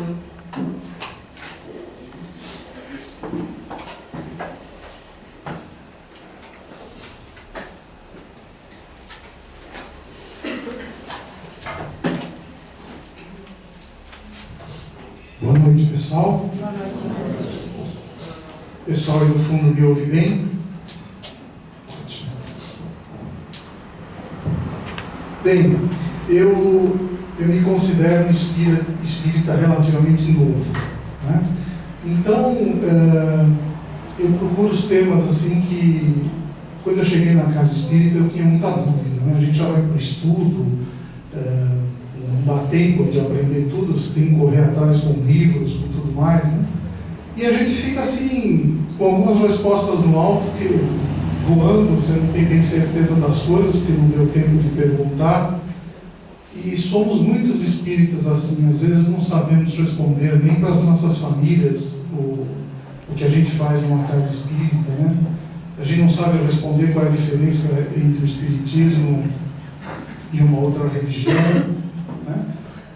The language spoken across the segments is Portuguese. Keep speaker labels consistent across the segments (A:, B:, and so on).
A: Boa noite, pessoal.
B: Boa noite.
A: Pessoal aí no fundo me ouve bem? Bem, eu me considero um espírita relativamente novo, né? Então, eu procuro os temas assim que, quando eu cheguei na casa espírita, eu tinha muita dúvida, né? A gente já vai para o estudo, não dá tempo de aprender tudo, você tem que correr atrás com livros, com tudo mais, né? E a gente fica assim, com algumas respostas no alto, voando, você não tem certeza das coisas, porque não deu tempo de perguntar. E somos muitos espíritas assim, às vezes não sabemos responder nem para as nossas famílias o que a gente faz numa casa espírita, né? A gente não sabe responder qual é a diferença entre o espiritismo e uma outra religião, né?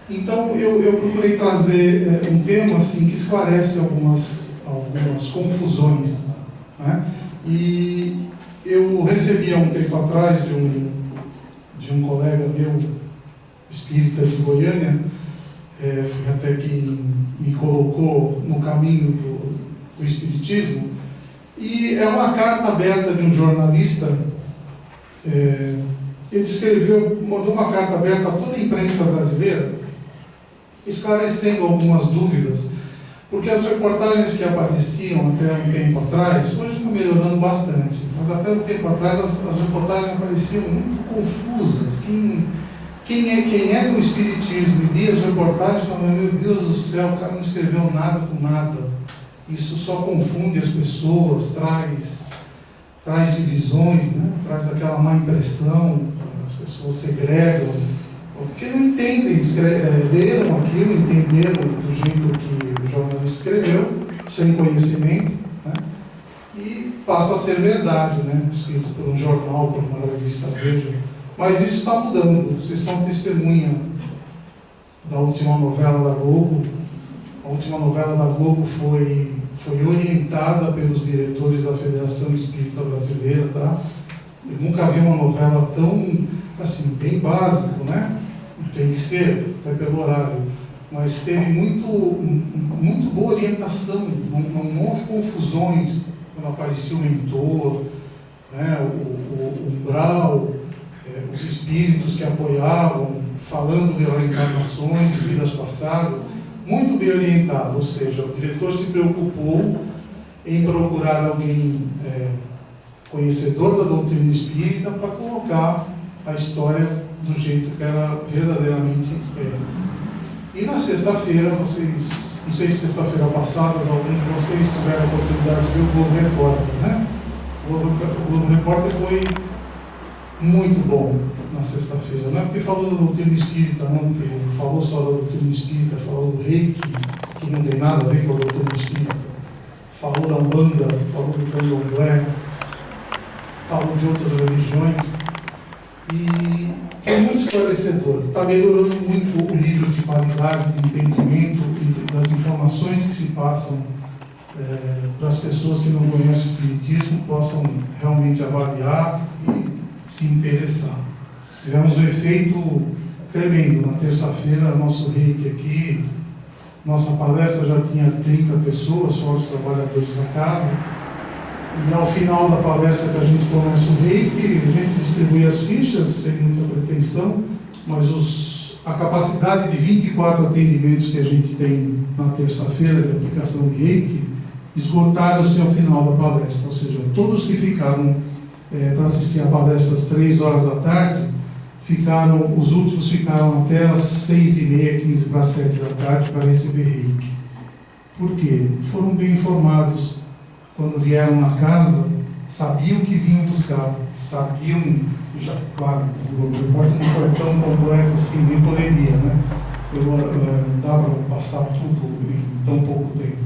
A: Então eu procurei trazer um tema assim, que esclarece algumas confusões, né? E eu recebi há um tempo atrás de um colega meu, espírita de Goiânia, foi até quem me colocou no caminho do espiritismo, e é uma carta aberta de um jornalista. Ele mandou uma carta aberta a toda a imprensa brasileira, esclarecendo algumas dúvidas, porque as reportagens que apareciam até um tempo atrás, hoje estão melhorando bastante, mas até um tempo atrás as reportagens apareciam muito confusas. Quem é do espiritismo e lia as reportagens, falava: meu Deus do céu, o cara não escreveu nada com nada. Isso só confunde as pessoas, traz divisões, né? Traz aquela má impressão, as pessoas segregam, porque não entendem, leram aquilo, entenderam do jeito que o jornalista escreveu, sem conhecimento, né? E passa a ser verdade, né? Escrito por um jornal, por uma revista Veja. Mas isso está mudando. Vocês são testemunha da última novela da Globo. A última novela da Globo foi orientada pelos diretores da Federação Espírita Brasileira, tá? Eu nunca vi uma novela tão, assim, bem básico, né? Tem que ser, até pelo horário. Mas teve muito boa orientação, não houve confusões quando aparecia o mentor, né? O umbral, os espíritos que apoiavam, falando de reencarnações, de vidas passadas, muito bem orientado. Ou seja, o diretor se preocupou em procurar alguém conhecedor da doutrina espírita para colocar a história do jeito que ela verdadeiramente é. E na sexta-feira, não sei se sexta-feira passada, alguns de vocês tiveram a oportunidade de ver o Globo Repórter, né? O Globo Repórter foi muito bom na sexta-feira. Não é porque falou da doutrina espírita, não, porque falou só da doutrina espírita, falou do Reiki, que não tem nada a ver com a doutrina espírita, falou da Umbanda, falou do Candomblé, falou de outras religiões, e foi muito esclarecedor. Está melhorando muito o nível de qualidade, de entendimento e das informações que se passam para as pessoas que não conhecem o espiritismo, possam realmente avaliar e se interessar. Tivemos um efeito tremendo. Na terça-feira, nosso reiki aqui, nossa palestra já tinha 30 pessoas, fora os trabalhadores da casa. E ao final da palestra que a gente começa o reiki, a gente distribui as fichas, sem muita pretensão, mas a capacidade de 24 atendimentos que a gente tem na terça-feira de aplicação de reiki, esgotaram-se ao final da palestra. Ou seja, todos que ficaram para assistir a palestra às 3 horas da tarde, os últimos ficaram até às 6h30, 15 para 7 da tarde para receber reiki. Por quê? Foram bem informados. Quando vieram na casa, sabiam o que vinham buscar, sabiam, já, claro, o Globo Repórter não foi tão completo assim, nem poderia, né? Não dá para passar tudo em tão pouco tempo.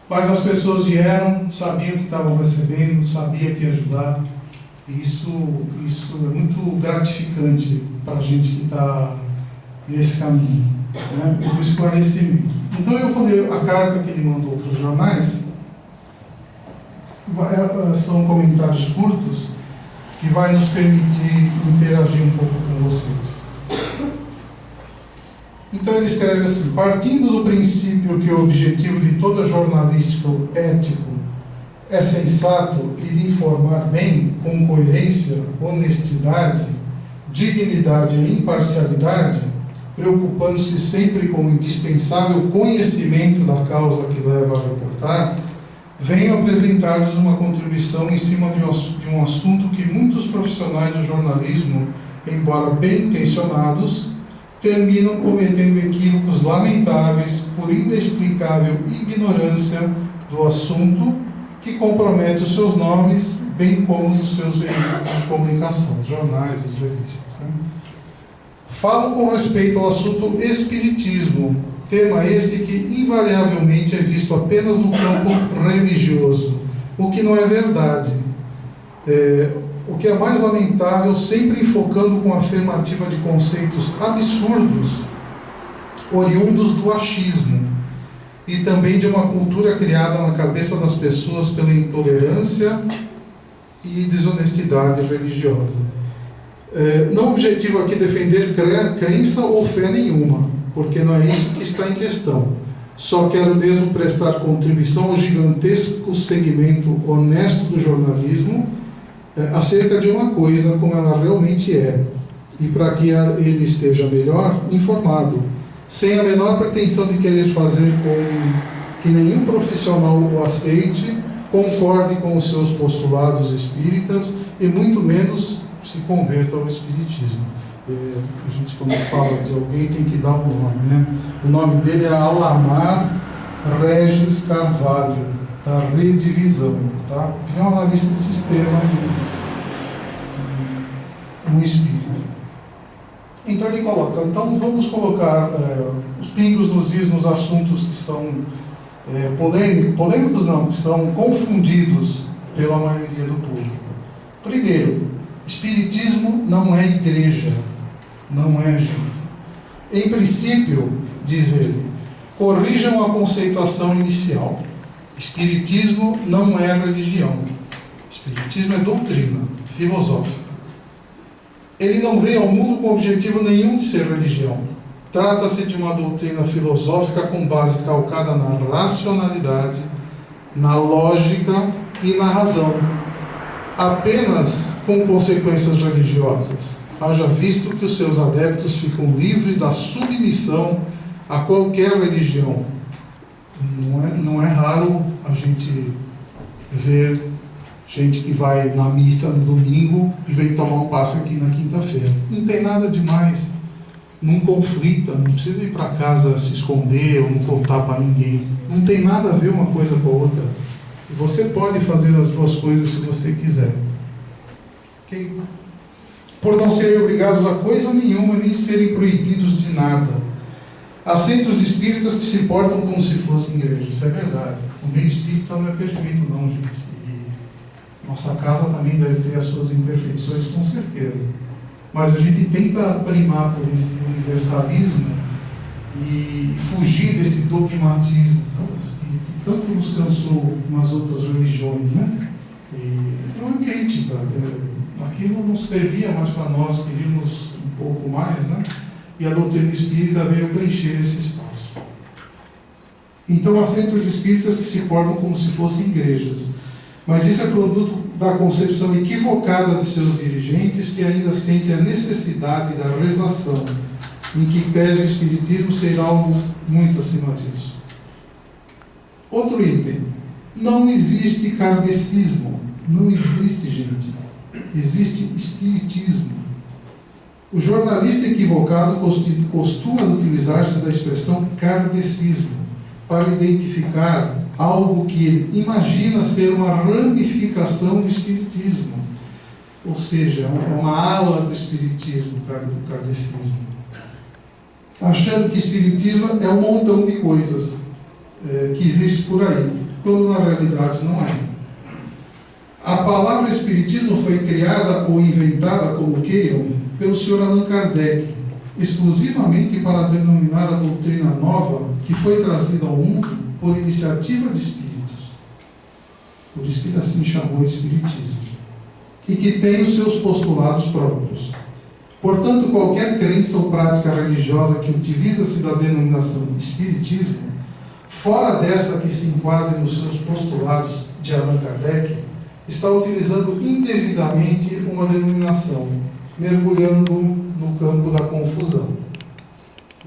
A: Mas as pessoas vieram, sabiam o que estavam recebendo, sabiam que ia ajudar. E isso é muito gratificante para a gente que está nesse caminho. né, do esclarecimento. Então eu vou ler a carta que ele mandou para os jornais. São comentários curtos que vai nos permitir interagir um pouco com vocês. Então ele escreve assim: partindo do princípio que o objetivo de toda jornalística ético é sensato e de informar bem, com coerência, honestidade, dignidade e imparcialidade, preocupando-se sempre com o indispensável conhecimento da causa que leva a reportar, venho apresentar-lhes uma contribuição em cima de um assunto que muitos profissionais do jornalismo, embora bem intencionados, terminam cometendo equívocos lamentáveis por inexplicável ignorância do assunto que compromete os seus nomes, bem como os seus veículos de comunicação, os jornais, as revistas. Né? Falo com respeito ao assunto espiritismo, tema este que invariavelmente é visto apenas no campo religioso, o que não é verdade. O que é mais lamentável, sempre enfocando com a afirmativa de conceitos absurdos, oriundos do achismo, e também de uma cultura criada na cabeça das pessoas pela intolerância e desonestidade religiosa. Não objetivo aqui defender crença ou fé nenhuma, porque não é isso que está em questão. Só quero mesmo prestar contribuição ao gigantesco segmento honesto do jornalismo, acerca de uma coisa como ela realmente é, e para que ele esteja melhor informado, sem a menor pretensão de querer fazer com que nenhum profissional o aceite, concorde com os seus postulados espíritas e muito menos se converta ao espiritismo. A gente, quando fala de alguém, tem que dar um nome, né? O nome dele é Alamar Regis Carvalho, da Redivisão, tá? Que é um analista de sistema no espírito. Então ele coloca, então vamos colocar os pingos nos is nos assuntos que são polêmicos não, que são confundidos pela maioria do público. Primeiro, espiritismo não é igreja, não é gente. Em princípio, diz ele, corrijam a conceituação inicial. Espiritismo não é religião. Espiritismo é doutrina filosófica. Ele não veio ao mundo com objetivo nenhum de ser religião. Trata-se de uma doutrina filosófica com base calcada na racionalidade, na lógica e na razão, apenas com consequências religiosas. Haja visto que os seus adeptos ficam livres da submissão a qualquer religião. Não é raro a gente ver gente que vai na missa no domingo e vem tomar um passe aqui na quinta-feira. Não tem nada demais. Não conflita, não precisa ir para casa se esconder ou não contar para ninguém. Não tem nada a ver uma coisa com a outra. Você pode fazer as duas coisas se você quiser. Okay? Por não serem obrigados a coisa nenhuma, nem serem proibidos de nada. Há centros espíritas que se portam como se fossem igrejas. Isso é verdade. O meio espírita não é perfeito não, gente. E nossa casa também deve ter as suas imperfeições, com certeza. Mas a gente tenta primar por esse universalismo e fugir desse dogmatismo que tanto nos cansou nas outras religiões, né? E não é crítica. Aquilo não servia mais para nós, queríamos um pouco mais, né? E a doutrina espírita veio preencher esse espaço. Então, há centros espíritas que se portam como se fossem igrejas. Mas isso é produto da concepção equivocada de seus dirigentes, que ainda sentem a necessidade da rezação, em que pese o espiritismo ser algo muito acima disso. Outro item. Não existe kardecismo. Não existe, gente. Existe espiritismo. O jornalista equivocado costuma utilizar-se da expressão kardecismo para identificar algo que ele imagina ser uma ramificação do espiritismo. Ou seja, é uma ala do espiritismo, do kardecismo. Achando que espiritismo é um montão de coisas que existe por aí, quando na realidade não é. A palavra espiritismo foi criada ou inventada, como queiram, pelo Sr. Allan Kardec, exclusivamente para denominar a doutrina nova que foi trazida ao mundo por iniciativa de espíritos. Por isso que ele assim chamou o Espiritismo. E que tem os seus postulados próprios. Portanto, qualquer crença ou prática religiosa que utiliza-se da denominação Espiritismo, fora dessa que se enquadre nos seus postulados de Allan Kardec, está utilizando indevidamente uma denominação, mergulhando no campo da confusão.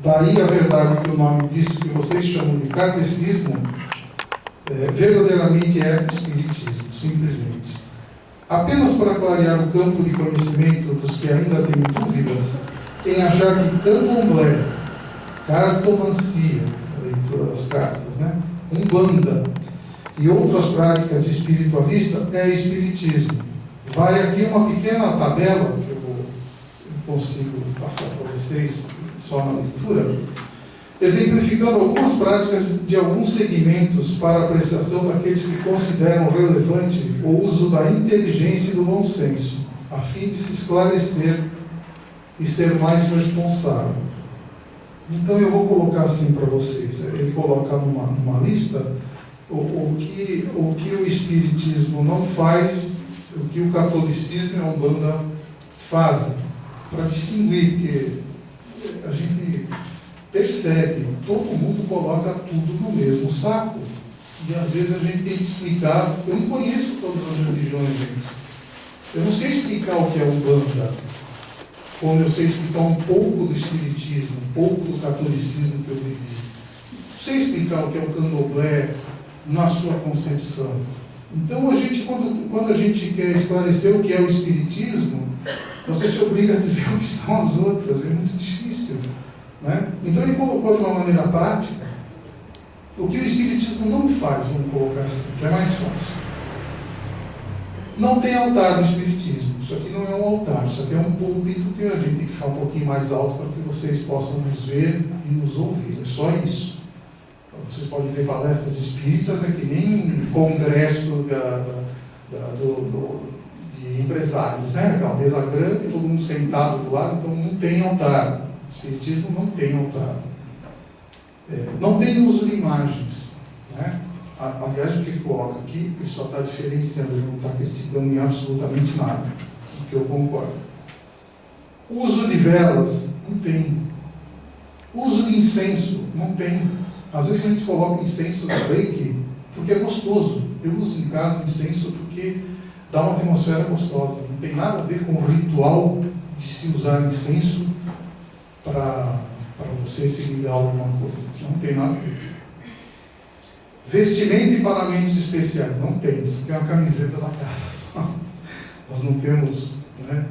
A: Daí a verdade que o nome disso que vocês chamam de kardecismo, verdadeiramente é Espiritismo, simplesmente. Apenas para clarear o campo de conhecimento dos que ainda têm dúvidas em achar que candomblé, cartomancia, a leitura das cartas, né? Umbanda e outras práticas espiritualistas é espiritismo. Vai aqui uma pequena tabela que eu consigo passar para vocês só na leitura, exemplificando algumas práticas de alguns segmentos para apreciação daqueles que consideram relevante o uso da inteligência e do bom senso, a fim de se esclarecer e ser mais responsável. Então eu vou colocar assim para vocês, ele coloca numa lista o que o Espiritismo não faz, o que o catolicismo e a Umbanda fazem, para distinguir, porque a gente percebe, todo mundo coloca tudo no mesmo saco, e às vezes a gente tem que explicar. Eu não conheço todas as religiões, gente. Eu não sei explicar o que é Umbanda, como eu sei explicar um pouco do Espiritismo, um pouco do catolicismo que eu vivi. Não sei explicar o que é o candomblé na sua concepção. Então, quando a gente quer esclarecer o que é o Espiritismo, você se obriga a dizer o que são as outras, é muito difícil. Né? Então, ele colocou de uma maneira prática o que o Espiritismo não faz, vamos colocar assim, que é mais fácil. Não tem altar no Espiritismo. Isso aqui não é um altar, isso aqui é um púlpito que a gente tem que ficar um pouquinho mais alto para que vocês possam nos ver e nos ouvir. É só isso. Vocês podem ver palestras espíritas, é que nem um congresso de empresários, né? Aquela mesa grande, todo mundo sentado do lado, então não tem altar. O Espiritismo não tem altar. Não tem uso de imagens. Né? Aliás, o que ele coloca aqui, ele só está diferenciando, ele não está criticando em absolutamente nada, o que eu concordo. O uso de velas, não tem. O uso de incenso, não tem. Às vezes a gente coloca incenso no break porque é gostoso. Eu uso em casa incenso porque dá uma atmosfera gostosa. Não tem nada a ver com o ritual de se usar incenso para você se ligar a alguma coisa. Não tem nada a ver. Vestimenta e paramentos especiais. Não tem. Isso aqui é uma camiseta da casa só. Nós não temos, né,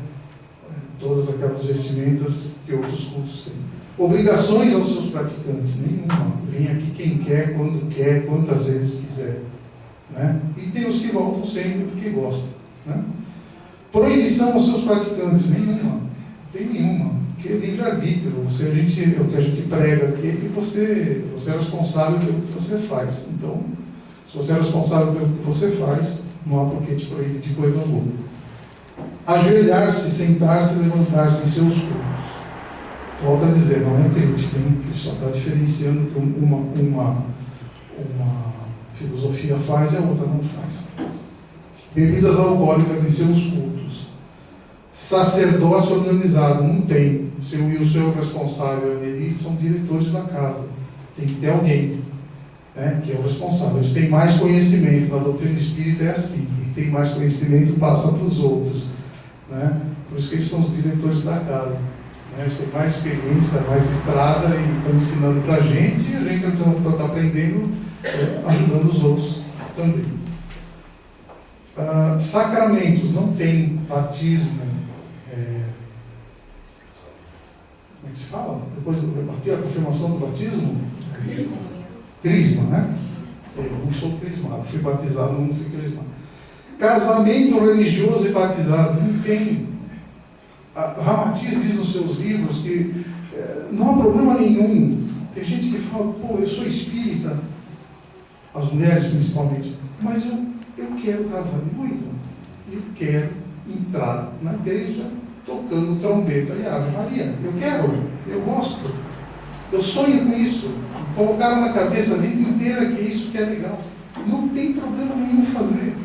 A: todas aquelas vestimentas que outros cultos têm. Obrigações aos seus praticantes, nenhuma. Vem aqui quem quer, quando quer, quantas vezes quiser. Né? E tem os que voltam sempre porque gostam. Né? Proibição aos seus praticantes, nenhuma. Não tem nenhuma. Porque é livre-arbítrio. O que a gente prega aqui é que você é responsável pelo que você faz. Então, se você é responsável pelo que você faz, não há por que te proibir de coisa alguma. Ajoelhar-se, sentar-se e levantar-se em seus cultos. Volto a dizer, não é crítica, ele só está diferenciando que uma filosofia faz e a outra não faz. Bebidas alcoólicas em seus cultos. Sacerdócio organizado, não tem. E o seu responsável ali são diretores da casa. Tem que ter alguém, né, que é o responsável. Eles têm mais conhecimento. Na doutrina espírita é assim. Quem tem mais conhecimento passa para os outros. Né? Por isso que eles são os diretores da casa. Eles têm mais experiência, mais estrada e estão ensinando para a gente, e a gente está aprendendo, ajudando os outros também. Sacramentos, não tem batismo. Como é que se fala? Depois de bater a confirmação do batismo? Crisma, né? Eu não sou crismado, fui batizado, não fui crismado. Casamento religioso e batizado, não tem. Ramatiz diz nos seus livros que não há problema nenhum. Tem gente que fala, pô, eu sou espírita, as mulheres principalmente, mas eu quero casar de noiva. Eu quero entrar na igreja tocando trombeta e Ave Maria. Eu quero, eu gosto, eu sonho com isso. Colocaram na cabeça a vida inteira que isso que é legal. Não tem problema nenhum fazer.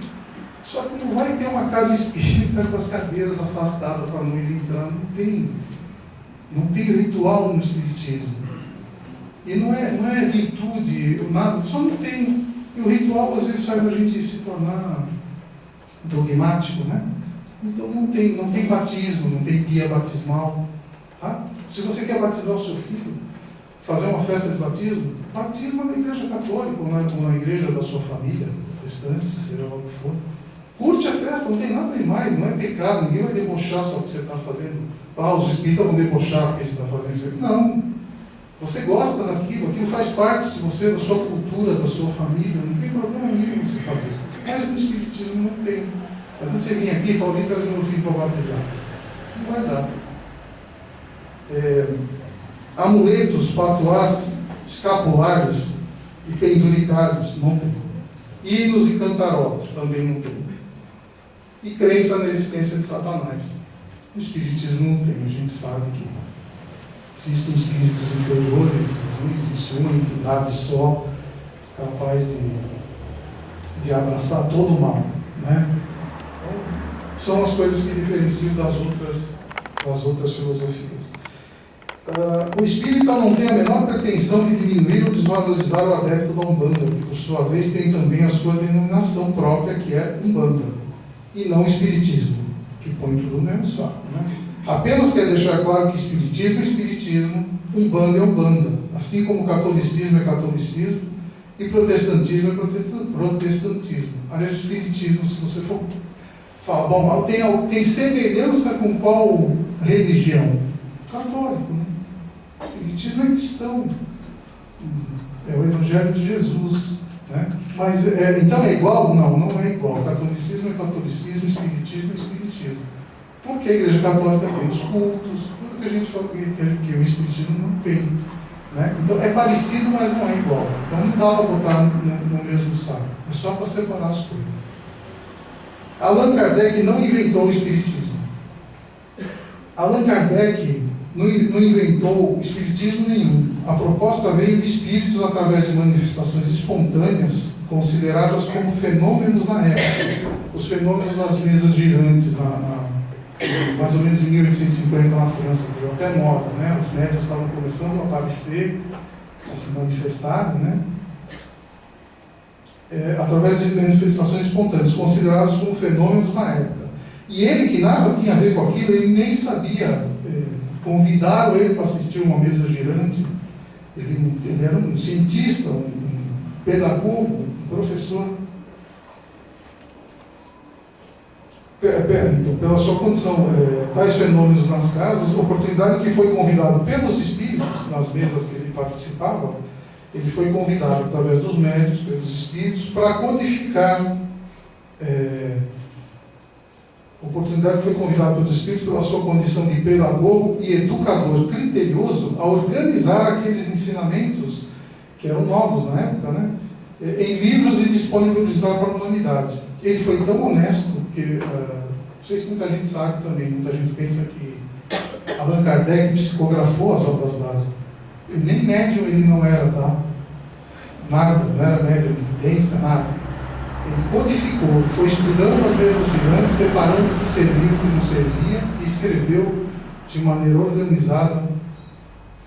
A: Só que não vai ter uma casa espírita com as cadeiras afastadas para não ir entrar. Não tem ritual no espiritismo. E não é virtude, nada, só não tem. E o ritual às vezes faz a gente se tornar dogmático, né? Então não tem batismo, não tem guia batismal. Tá? Se você quer batizar o seu filho, fazer uma festa de batismo, batisma na igreja católica ou na igreja da sua família, protestante, seja lá o que for. Curte a festa, não tem nada demais, não é pecado, ninguém vai debochar só o que você está fazendo. Os espíritas vão debochar porque a gente está fazendo isso. Não. Você gosta daquilo, aquilo faz parte de você, da sua cultura, da sua família, não tem problema nenhum em se fazer. Mas no espiritismo não tem. Quando você vir aqui e falar, vem trazer meu filho para batizar. Não vai dar. Amuletos, patuás, escapulários e penduricários, não tem. Hinos e cantarolas, também não tem. E crença na existência de Satanás. O espiritismo não tem, a gente sabe que existem espíritos inferiores, não existe uma entidade só capaz de abraçar todo o mal, né? Então, são as coisas que diferenciam das outras filosofias. O espírita não tem a menor pretensão de diminuir ou desvalorizar o adepto da Umbanda, que por sua vez tem também a sua denominação própria, que é Umbanda, e não Espiritismo, que põe tudo no mesmo saco, né? Apenas quer deixar claro que Espiritismo é Espiritismo, Umbanda é Umbanda, assim como Catolicismo é Catolicismo e Protestantismo é Protestantismo. Aliás, Espiritismo, se você for falar, bom, tem semelhança com qual religião? Católico, né? O Espiritismo é cristão, é o Evangelho de Jesus, né? Mas, então é igual? Não é igual. Catolicismo é catolicismo, Espiritismo é Espiritismo. Porque a Igreja Católica tem os cultos, tudo que a gente fala que o Espiritismo não tem, né? Então é parecido, mas não é igual. Então não dá para botar no mesmo saco. É só para separar as coisas. Allan Kardec não inventou o Espiritismo. Allan Kardec não inventou espiritismo nenhum. A proposta veio de espíritos através de manifestações espontâneas, consideradas como fenômenos na época. Os fenômenos das mesas girantes, mais ou menos em 1850 na França, que deu até moda, né? Os médiuns estavam começando a aparecer, a se manifestarem, né? Através de manifestações espontâneas, consideradas como fenômenos na época. E ele, que nada tinha a ver com aquilo, ele nem sabia. Convidaram ele para assistir uma mesa girante. Ele era um cientista, um pedagogo, um professor. Então, pela sua condição, tais fenômenos nas casas, oportunidade que foi convidado pelos espíritos, nas mesas que ele participava, ele foi convidado através dos médiuns, pelos espíritos, para codificar. Oportunidade que foi convidado pelos espíritos, pela sua condição de pedagogo e educador criterioso, a organizar aqueles ensinamentos, que eram novos na época, né? Em livros e disponibilizar para a humanidade. Ele foi tão honesto que, não sei se muita gente sabe também, muita gente pensa que Allan Kardec psicografou as obras básicas. Nem médium ele não era, tá? Nada, não era médium, evidência, nada. Ele codificou, foi estudando as mesas girantes, separando o que servia e o que não servia, e escreveu de maneira organizada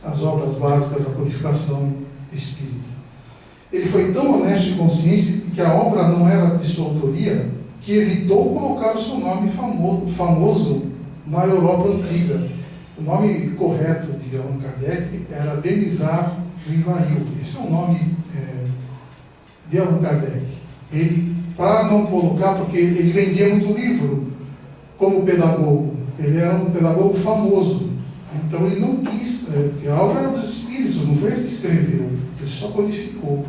A: as obras básicas da codificação espírita. Ele foi tão honesto e consciente que a obra não era de sua autoria, que evitou colocar o seu nome famoso na Europa antiga. O nome correto de Allan Kardec era Denisard Rivail. Esse é o nome de Allan Kardec. Ele, para não colocar, porque ele vendia muito livro como pedagogo, ele era um pedagogo famoso, então ele não quis, porque a obra era dos espíritos, não foi ele que escreveu, ele só codificou.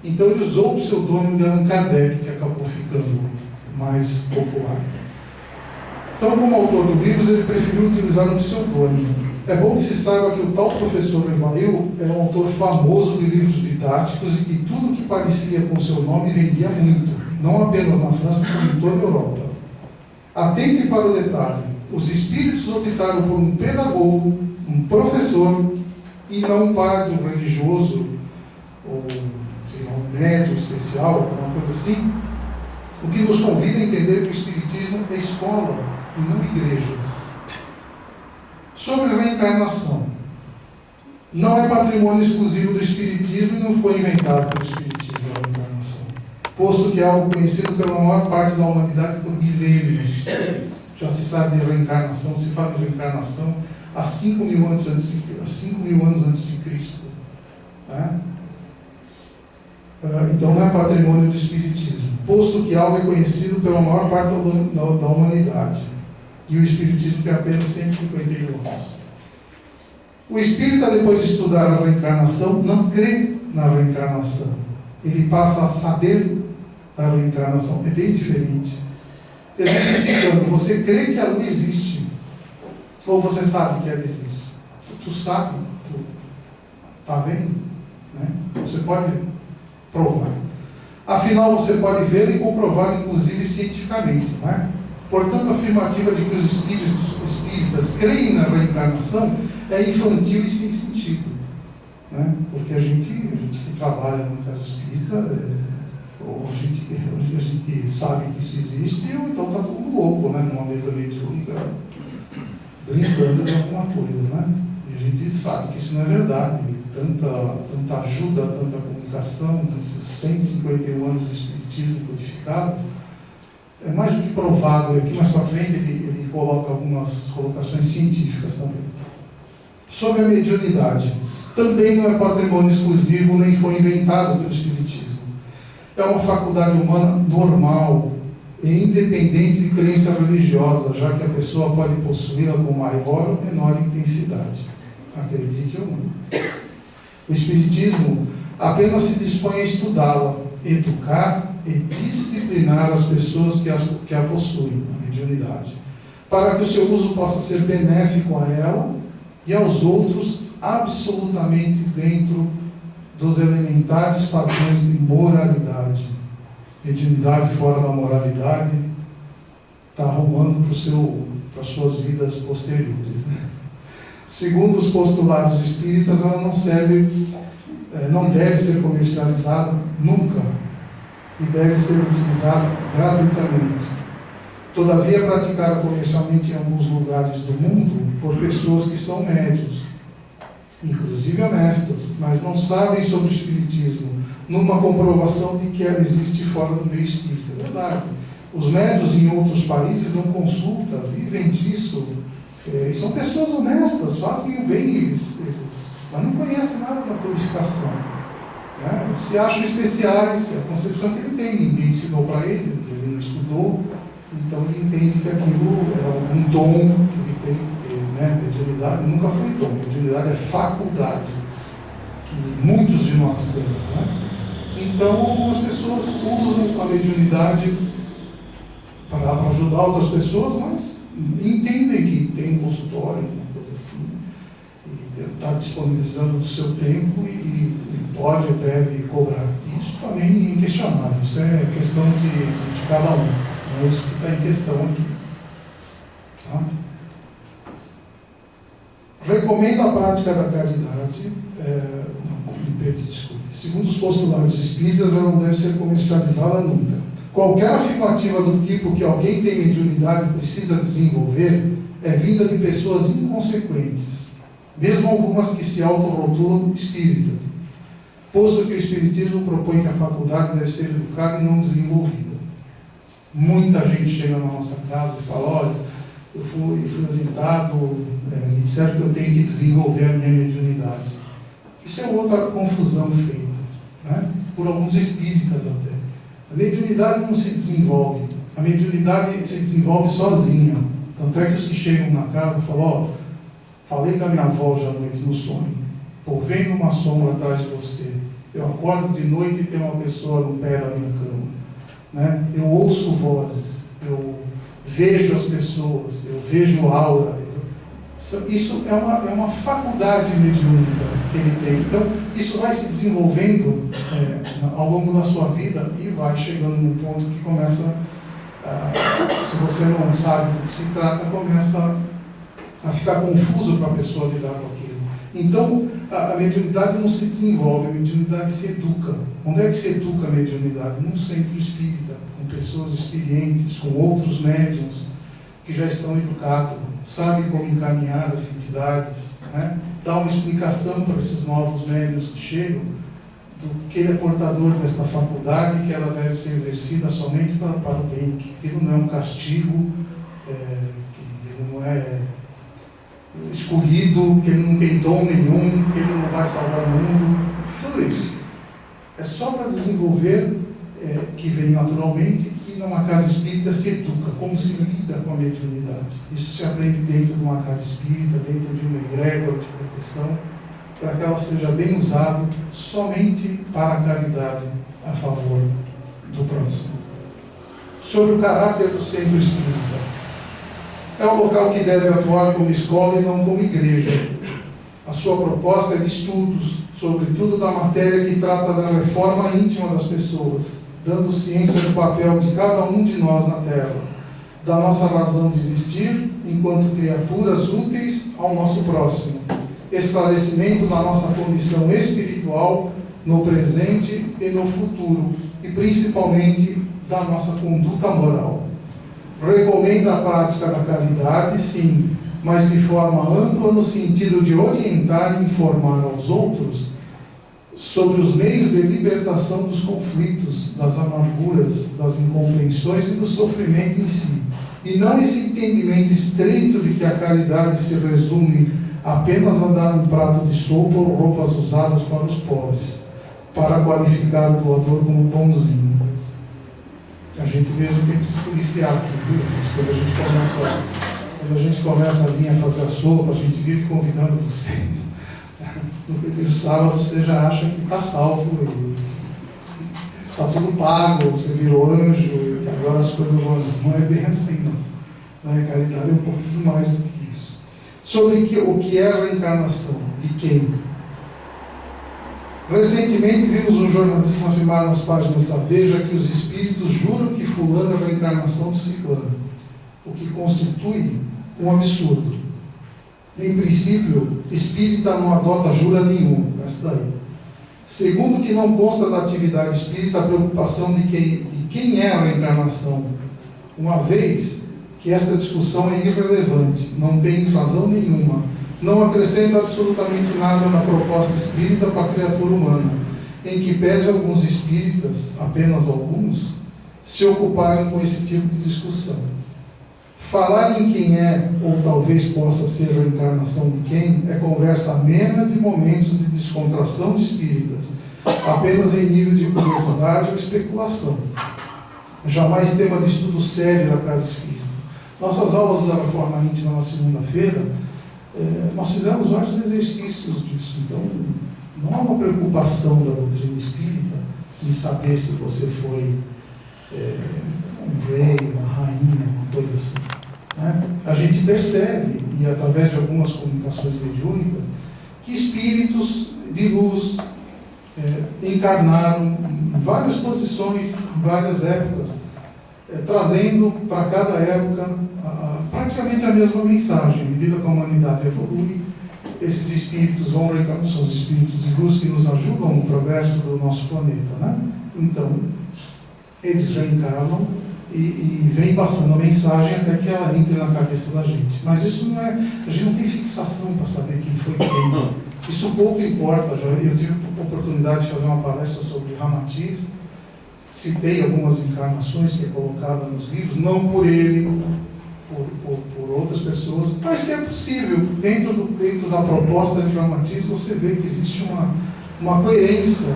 A: Então ele usou o pseudônimo de Allan Kardec, que acabou ficando mais popular. Então, como autor do livro, ele preferiu utilizar um pseudônimo. É bom que se saiba que o tal professor Rivail é um autor famoso de livros didáticos e que tudo que parecia com seu nome vendia muito, não apenas na França, como em toda a Europa. Atentem para o detalhe. os espíritos optaram por um pedagogo, um professor, e não um padre, um religioso, ou sei lá, um médium especial, alguma coisa assim, o que nos convida a entender que o Espiritismo é escola e não igreja. Sobre a reencarnação, não é patrimônio exclusivo do Espiritismo e não foi inventado pelo Espiritismo a reencarnação, posto que é algo conhecido pela maior parte da humanidade por milênios. Já se sabe de reencarnação, se fala de reencarnação há 5.000 anos antes de Cristo. Né? Então não é patrimônio do Espiritismo, posto que algo é conhecido pela maior parte da humanidade. E o Espiritismo tem apenas 151 anos. O espírita, depois de estudar a reencarnação, não crê na reencarnação. Ele passa a saber da reencarnação. É bem diferente. Exemplificando, você crê que a lua existe, ou você sabe que ela existe? Tu sabe, tu está vendo? Né? Você pode provar. Afinal, você pode ver e comprovar, inclusive cientificamente. Não é? Portanto, a afirmativa de que os espíritas creem na reencarnação é infantil e sem sentido. Né? Porque a gente que trabalha no caso espírita, ou a gente sabe que isso existe, ou então está todo louco, né? Numa mesa mediúnica, brincando de alguma coisa. Né? E a gente sabe que isso não é verdade. Tanta ajuda, tanta comunicação, nesses 151 anos de espiritismo codificado, é mais do que provado. E aqui mais para frente ele coloca algumas colocações científicas também. Sobre a mediunidade, também não é patrimônio exclusivo, nem foi inventado pelo Espiritismo. É uma faculdade humana normal e independente de crença religiosa, já que a pessoa pode possuí-la com maior ou menor intensidade. Acredite ou não. O Espiritismo apenas se dispõe a estudá-la, educar e disciplinar as pessoas que a possuem, a mediunidade, para que o seu uso possa ser benéfico a ela e aos outros, absolutamente dentro dos elementares padrões de moralidade. Mediunidade fora da moralidade está arrumando para as suas vidas posteriores. Né? Segundo os postulados espíritas, ela não deve ser comercializada nunca e deve ser utilizada gratuitamente. Todavia, é praticada comercialmente em alguns lugares do mundo por pessoas que são médios, inclusive honestas, mas não sabem sobre o Espiritismo, numa comprovação de que ela existe fora do meio espírita. É verdade. Os médios em outros países não consultam, vivem disso, e são pessoas honestas, fazem o bem, mas não conhecem nada da codificação. Né? Se acham especiais, é a concepção que ele tem, ninguém ensinou para ele não estudou, então ele entende que aquilo é um dom que ele tem. Né? Mediunidade nunca foi dom, mediunidade é faculdade, que muitos de nós temos. Né? Então as pessoas usam a mediunidade para ajudar outras pessoas, mas entendem que tem um consultório, uma coisa assim, e está disponibilizando do seu tempo e pode ou deve cobrar. Isso também é inquestionável, isso é questão de cada um, não é isso que está em questão aqui. Tá? Recomenda a prática da caridade. Me perdi, desculpe. Segundo os postulados espíritas, ela não deve ser comercializada nunca. Qualquer afirmativa do tipo que alguém tem mediunidade e precisa desenvolver é vinda de pessoas inconsequentes, mesmo algumas que se autorrotulam espíritas, posto que o Espiritismo propõe que a faculdade deve ser educada e não desenvolvida. Muita gente chega na nossa casa e fala: olha, eu fui orientado, me disseram que eu tenho que desenvolver a minha mediunidade. Isso é outra confusão feita, né? Por alguns espíritas até. A mediunidade não se desenvolve, a mediunidade se desenvolve sozinha. Tanto é que os que chegam na casa falam: ó, falei com a minha avó hoje à noite no sonho, estou vendo uma sombra atrás de você, eu acordo de noite e tem uma pessoa no pé da minha cama, né? Eu ouço vozes, eu vejo as pessoas, eu vejo aura. Isso é uma faculdade mediúnica que ele tem. Então, isso vai se desenvolvendo ao longo da sua vida e vai chegando num ponto que começa se você não sabe do que se trata, começa a ficar confuso para a pessoa lidar com aquilo. Então, a mediunidade não se desenvolve, a mediunidade se educa. Onde é que se educa a mediunidade? Num centro espírita, com pessoas experientes, com outros médiuns que já estão educados, sabem como encaminhar as entidades, né? Dar uma explicação para esses novos médiuns que chegam, do que ele é portador dessa faculdade, que ela deve ser exercida somente para o bem, que aquilo não é um castigo, que ele não é escolhido, que ele não tem dom nenhum, que ele não vai salvar o mundo, tudo isso. É só para desenvolver, que vem naturalmente, e numa casa espírita se educa, como se lida com a mediunidade. Isso se aprende dentro de uma casa espírita, dentro de uma egrégora de proteção, para que ela seja bem usada somente para a caridade a favor do próximo. Sobre o caráter do centro espírita. É um local que deve atuar como escola e não como igreja. A sua proposta é de estudos, sobretudo da matéria que trata da reforma íntima das pessoas, dando ciência do papel de cada um de nós na Terra, da nossa razão de existir enquanto criaturas úteis ao nosso próximo, esclarecimento da nossa condição espiritual no presente e no futuro, e principalmente da nossa conduta moral. Recomenda a prática da caridade, sim, mas de forma ampla no sentido de orientar e informar aos outros sobre os meios de libertação dos conflitos, das amarguras, das incompreensões e do sofrimento em si. E não esse entendimento estreito de que a caridade se resume apenas a dar um prato de sopa ou roupas usadas para os pobres, para qualificar o doador como bonzinho. A gente mesmo tem que se policiar aqui, viu? Quando a gente começa a vir a fazer a sopa, a gente vive convidando vocês. No primeiro sábado você já acha que está salvo, está tudo pago, você virou anjo, e agora as coisas não é bem assim, não. A caridade é um pouquinho mais do que isso. Sobre o que é a reencarnação, de quem? Recentemente vimos um jornalista afirmar nas páginas da Veja que os espíritos juram que fulano é a reencarnação de ciclano, o que constitui um absurdo. Em princípio, espírita não adota jura nenhum, esta daí. Segundo, que não consta da atividade espírita a preocupação de quem é a reencarnação, uma vez que esta discussão é irrelevante, não tem razão nenhuma, não acrescenta absolutamente nada na proposta espírita para a criatura humana, em que pese alguns espíritas, apenas alguns, se ocuparem com esse tipo de discussão. Falar em quem é, ou talvez possa ser a reencarnação de quem, é conversa amena de momentos de descontração de espíritas, apenas em nível de curiosidade ou especulação. Jamais tema de estudo sério da casa espírita. Nossas aulas da Reforma Íntima na segunda-feira, nós fizemos vários exercícios disso. Então, não há uma preocupação da doutrina espírita em saber se você foi um rei, uma rainha, uma coisa assim. Né? A gente percebe, e através de algumas comunicações mediúnicas, que espíritos de luz encarnaram em várias posições, em várias épocas, trazendo para cada época praticamente a mesma mensagem. À medida que a humanidade evolui, esses espíritos vão reencarnar, são os espíritos de luz que nos ajudam no progresso do nosso planeta. Né? Então, eles reencarnam e vem passando a mensagem até que ela entre na cabeça da gente. Mas isso não é... A gente não tem fixação para saber quem foi quem. Isso pouco importa. Eu tive a oportunidade de fazer uma palestra sobre Ramatiz. Citei algumas encarnações que é colocada nos livros, não por ele, por outras pessoas, mas que é possível. Dentro da proposta de Ramatiz, você vê que existe uma coerência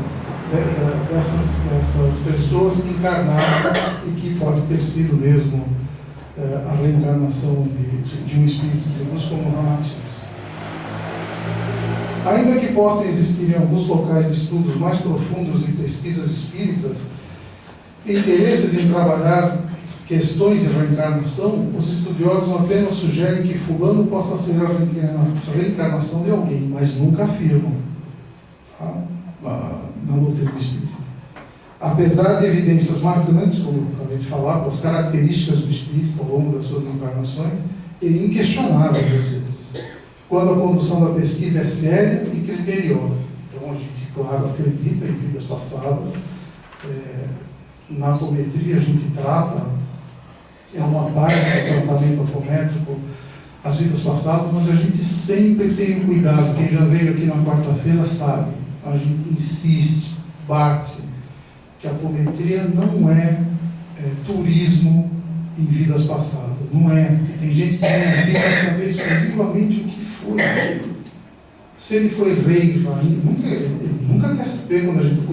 A: dessas pessoas que encarnaram e que pode ter sido mesmo a reencarnação de um espírito de luz como Ramatiz. Ainda que possam existir em alguns locais de estudos mais profundos e pesquisas espíritas interesses em trabalhar questões de reencarnação, os estudiosos apenas sugerem que fulano possa ser a reencarnação de alguém, mas nunca afirmam. Tá? Na doutrina espírita. apesar de evidências marcantes, como eu acabei de falar, das características do espírito ao longo das suas encarnações, e inquestionáveis às vezes, quando a condução da pesquisa é séria e criteriosa. Então a gente, claro, acredita em vidas passadas, na apometria a gente trata, é uma parte do tratamento apométrico, as vidas passadas, mas a gente sempre tem um cuidado. Quem já veio aqui na quarta-feira sabe, a gente insiste, bate, que a apometria não é turismo em vidas passadas, não é. Tem gente que vem aqui para saber exclusivamente o que foi. Se ele foi rei, ele nunca quer saber.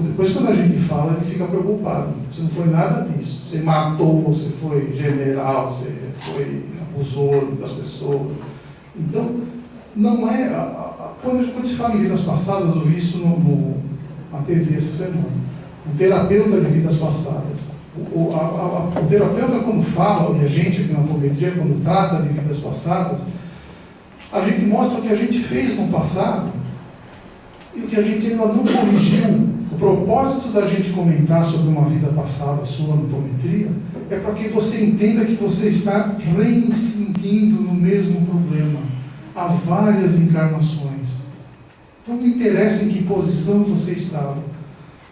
A: Depois, quando a gente fala, ele fica preocupado. Você não foi nada disso. Você matou, você foi general, você abusou das pessoas. Então, não é. Quando se fala em vidas passadas, eu vi isso na TV essa semana. Um terapeuta de vidas passadas. O terapeuta, quando fala, e a gente aqui na apometria, quando trata de vidas passadas, a gente mostra o que a gente fez no passado e o que a gente ainda não corrigiu. O propósito da gente comentar sobre uma vida passada sua na apometria é para que você entenda que você está reincidindo no mesmo problema há várias encarnações. Então não interessa em que posição você estava.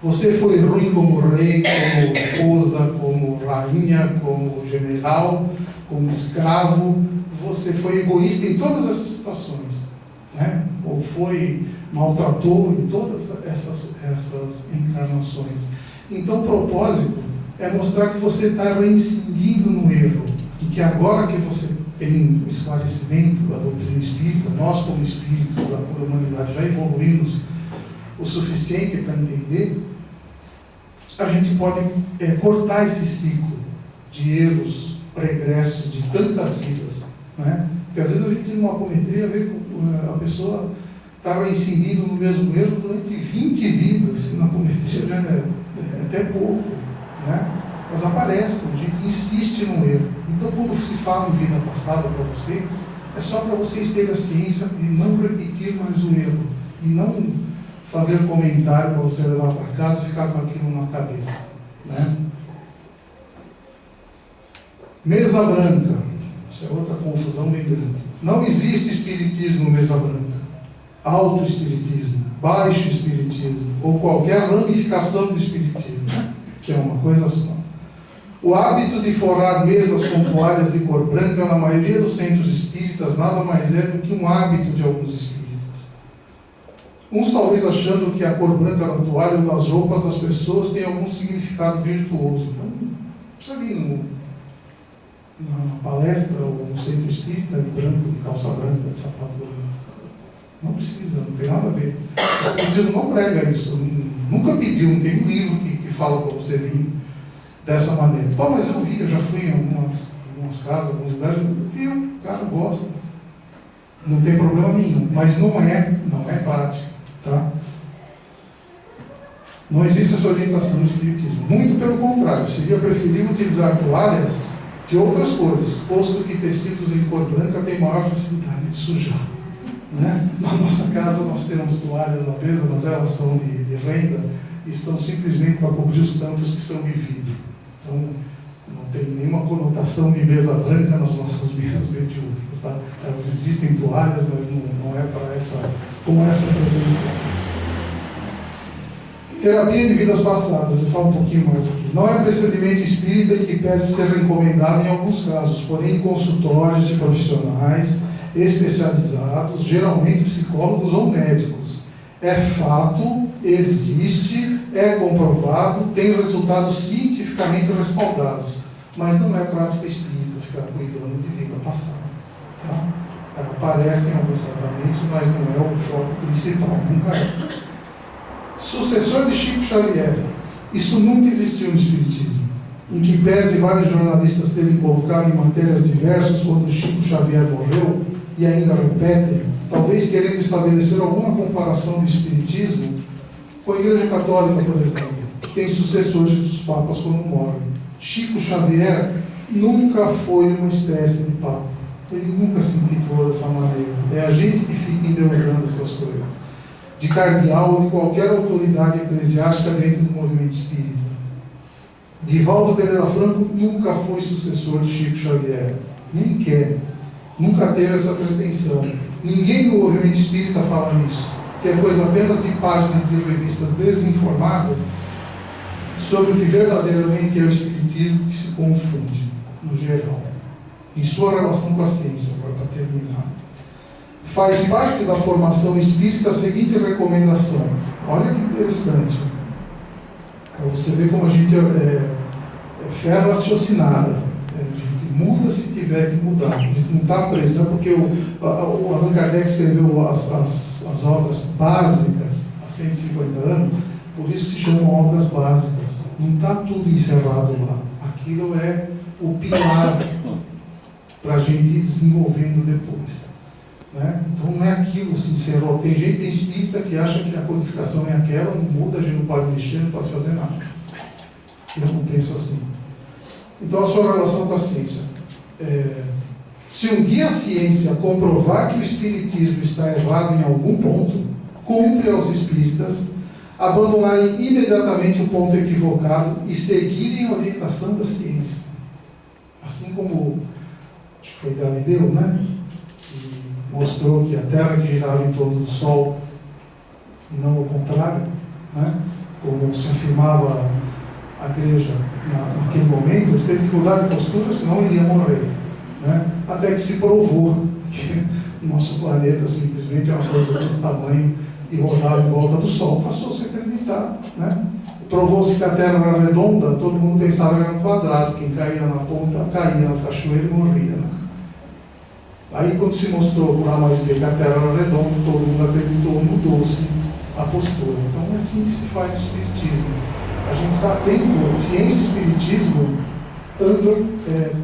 A: Você foi ruim como rei, como esposa, como rainha, como general, como escravo. Você foi egoísta em todas essas situações, né? Ou maltratou em todas essas encarnações. Então, o propósito é mostrar que você está reincidindo no erro e que agora que você tem o esclarecimento da doutrina espírita, nós como espíritos da humanidade já evoluímos o suficiente para entender, a gente pode cortar esse ciclo de erros pregressos de tantas vidas, né? Porque às vezes a gente numa apometria vê que a pessoa estava incidindo no mesmo erro durante 20 vidas, que na apometria já é até pouco, né? Mas aparece, a gente insiste no erro. Então, quando se fala em vida passada para vocês, é só para vocês terem a ciência de não repetir mais o erro e não fazer comentário para você levar para casa e ficar com aquilo na cabeça, né? Mesa branca, isso é outra confusão bem grande. Não existe espiritismo mesa branca, auto-espiritismo, baixo espiritismo ou qualquer ramificação do espiritismo, que é uma coisa só. O hábito de forrar mesas com toalhas de cor branca na maioria dos centros espíritas nada mais é do que um hábito de alguns espíritas. Uns talvez achando que a cor branca da toalha ou das roupas das pessoas tem algum significado virtuoso. Então, precisa vir na palestra ou no centro espírita de branco, de calça branca, de sapato branco. Não precisa, não tem nada a ver. O espiritismo não prega isso. Nunca pediu, não tem um livro que fala para você vir dessa maneira. Bom, mas eu vi, eu já fui em algumas casas, alguns lugares, eu vi, o cara gosta. Não tem problema nenhum, mas não é prática, tá? Não existe essa orientação no espiritismo. Muito pelo contrário, seria preferível utilizar toalhas de outras cores, posto que tecidos em cor branca têm maior facilidade de sujar, né? Na nossa casa nós temos toalhas na mesa, mas elas são de renda e são simplesmente para cobrir os tampos que são de vidro. Então, não tem nenhuma conotação de mesa branca nas nossas mesas mediúnicas, tá? Elas existem toalhas, mas não é com essa prevenção. Terapia de vidas passadas, eu falo um pouquinho mais aqui. Não é procedimento espírita em que pese ser recomendado em alguns casos, porém em consultórios de profissionais especializados, geralmente psicólogos ou médicos. É fato, existe, é comprovado, tem resultados cientificamente respaldados, mas não é prática espírita ficar cuidando de vida passada, tá? Aparece em alguns tratamentos, mas não é o foco principal, nunca é. Sucessor de Chico Xavier, isso nunca existiu no espiritismo, em que pese vários jornalistas terem colocado em matérias diversas quando Chico Xavier morreu, e ainda repetem, talvez querendo estabelecer alguma comparação do espiritismo com a Igreja Católica, por exemplo, que tem sucessores dos papas quando morrem. Chico Xavier nunca foi uma espécie de papa. Ele nunca se intitulou dessa maneira. É a gente que fica endeusando essas coisas. De cardeal ou de qualquer autoridade eclesiástica dentro do movimento espírita. Divaldo Pereira Franco nunca foi sucessor de Chico Xavier, nem quer, nunca teve essa pretensão. Ninguém no movimento espírita fala nisso, que é coisa apenas de páginas de revistas desinformadas sobre o que verdadeiramente é o espiritismo, que se confunde, no geral, em sua relação com a ciência. Agora, para terminar, faz parte da formação espírita a seguinte recomendação. Olha que interessante, para você ver como a gente é fé raciocinada. A gente muda se tiver que mudar, a gente não está preso. Não é porque o Allan Kardec escreveu as obras básicas há 150 anos, por isso se chamam obras básicas. Não está tudo encerrado lá. Aquilo é o pilar para a gente ir desenvolvendo depois. Né? Então não é aquilo se encerrou. Tem gente, tem espírita que acha que a codificação é aquela, não muda, a gente não pode mexer, não pode fazer nada. Eu não penso assim. Então a sua relação com a ciência. Se um dia a ciência comprovar que o espiritismo está errado em algum ponto, cumpre aos espíritas abandonarem imediatamente o ponto equivocado e seguirem a orientação da ciência. Assim como, acho que foi Galileu, né? Que mostrou que a Terra que girava em torno do Sol e não o contrário, né? Como se afirmava a igreja naquele momento, ele teve que mudar de postura, senão ele ia morrer. Né? Até que se provou que o nosso planeta simplesmente é uma coisa desse tamanho e rodava em volta do Sol. Passou a se acreditar. Né? Provou-se que a Terra era redonda, todo mundo pensava que era um quadrado, quem caía na ponta caía na cachoeira e morria. Né? Aí quando se mostrou por A mais B que a Terra era redonda, todo mundo acreditou, mudou-se a postura. Então é assim que se faz o espiritismo. A gente está tendo ciência e espiritismo andam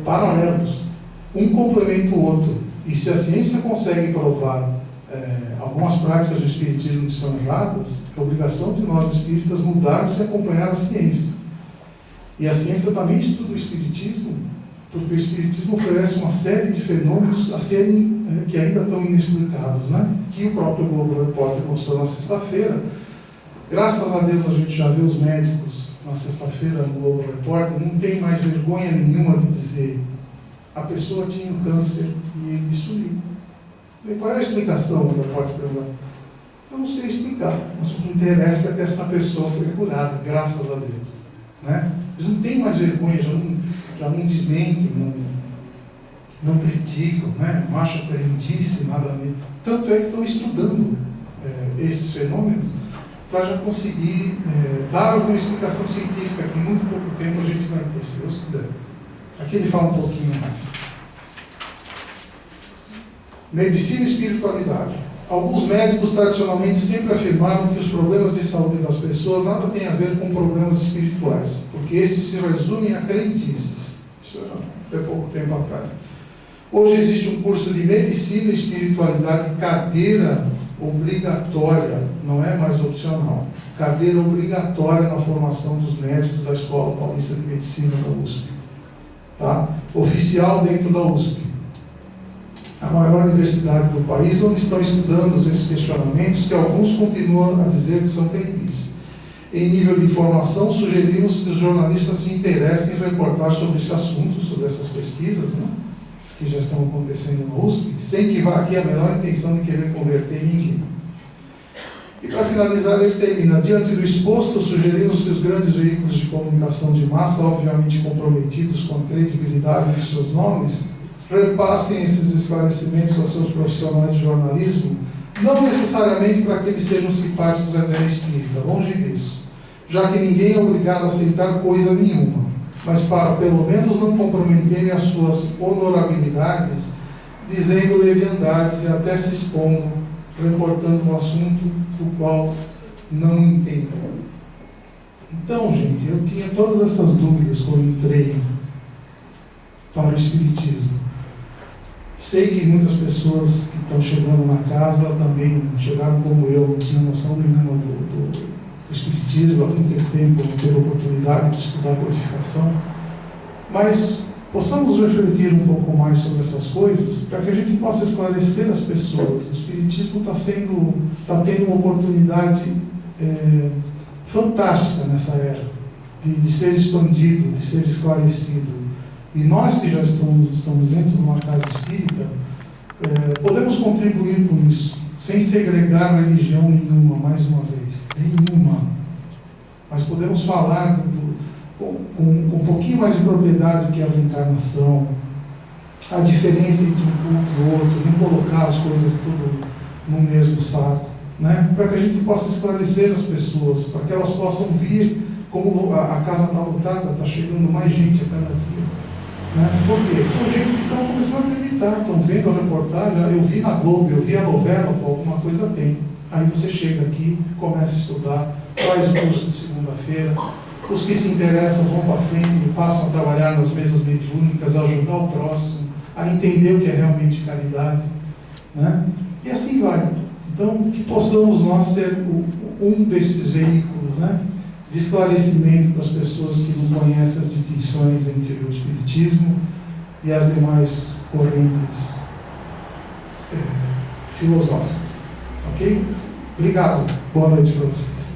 A: paralelos, um complementa o outro. E se a ciência consegue provar algumas práticas do espiritismo que são erradas, é obrigação de nós espíritas mudarmos e acompanhar a ciência. E a ciência também estuda o espiritismo, porque o espiritismo oferece uma série de fenômenos a serem que ainda estão inexplicados, né? Que o próprio Globo Repórter mostrou na sexta-feira. Graças a Deus a gente já vê os médicos na sexta-feira no Globo Repórter, não tem mais vergonha nenhuma de dizer a pessoa tinha um câncer e ele sumiu. E qual é a explicação do repórter perguntar? Eu não sei explicar, mas o que interessa é que essa pessoa foi curada, graças a Deus. Né? Eles não têm mais vergonha, já não desmentem, não criticam, né? Não acham crendice, nada mesmo. Tanto é que estão estudando esses fenômenos para já conseguir dar alguma explicação científica que em muito pouco tempo a gente vai ter, se Deus quiser. Aqui ele fala um pouquinho mais. Medicina e espiritualidade. Alguns médicos tradicionalmente sempre afirmaram que os problemas de saúde das pessoas nada têm a ver com problemas espirituais, porque estes se resumem a crendices. Isso era até pouco tempo atrás. Hoje existe um curso de medicina e espiritualidade, cadeira obrigatória, não é mais opcional. Cadeira obrigatória na formação dos médicos da Escola Paulista de Medicina da USP. Tá? Oficial dentro da USP. A maior universidade do país, onde estão estudando esses questionamentos que alguns continuam a dizer que são crendices. Em nível de informação, sugerimos que os jornalistas se interessem em reportar sobre esse assunto, sobre essas pesquisas, né, que já estão acontecendo na USP, sem que vá aqui a menor intenção de querer converter ninguém. E para finalizar, ele termina: diante do exposto, sugerimos que os grandes veículos de comunicação de massa, obviamente comprometidos com a credibilidade de seus nomes, repassem esses esclarecimentos aos seus profissionais de jornalismo, não necessariamente para que eles sejam simpáticos à ideia espírita, longe disso, já que ninguém é obrigado a aceitar coisa nenhuma, mas para, pelo menos, não comprometerem as suas honorabilidades, dizendo leviandades e até se expondo, reportando um assunto do qual não entendem. Então, gente, eu tinha todas essas dúvidas quando entrei para o Espiritismo. Sei que muitas pessoas que estão chegando na casa também chegaram como eu, não tinham noção nenhuma do Espiritismo, não teve tempo, não teve oportunidade de estudar a codificação, mas possamos refletir um pouco mais sobre essas coisas, para que a gente possa esclarecer as pessoas. O Espiritismo está tendo uma oportunidade fantástica nessa era, de ser expandido, de ser esclarecido. E nós que já estamos dentro de uma casa espírita, podemos contribuir com isso, sem segregar religião nenhuma, mais uma vez, nenhuma. Mas podemos falar com um pouquinho mais de propriedade do que a reencarnação, a diferença entre um culto e o outro, não colocar as coisas tudo no mesmo saco, né? Para que a gente possa esclarecer as pessoas, para que elas possam vir, como a casa está lotada, está chegando mais gente a cada dia. Né? Por quê? São gente que estão começando a acreditar, estão vendo a reportagem, eu vi na Globo, eu vi a novela, alguma coisa tem. Aí você chega aqui, começa a estudar, faz o curso de segunda-feira, os que se interessam vão para frente e passam a trabalhar nas mesas mediúnicas, a ajudar o próximo, a entender o que é realmente caridade, né? E assim vai. Então, que possamos nós ser um desses veículos, né, de esclarecimento para as pessoas que não conhecem as distinções entre o Espiritismo e as demais correntes filosóficas. Ok? Obrigado. Boa noite para vocês.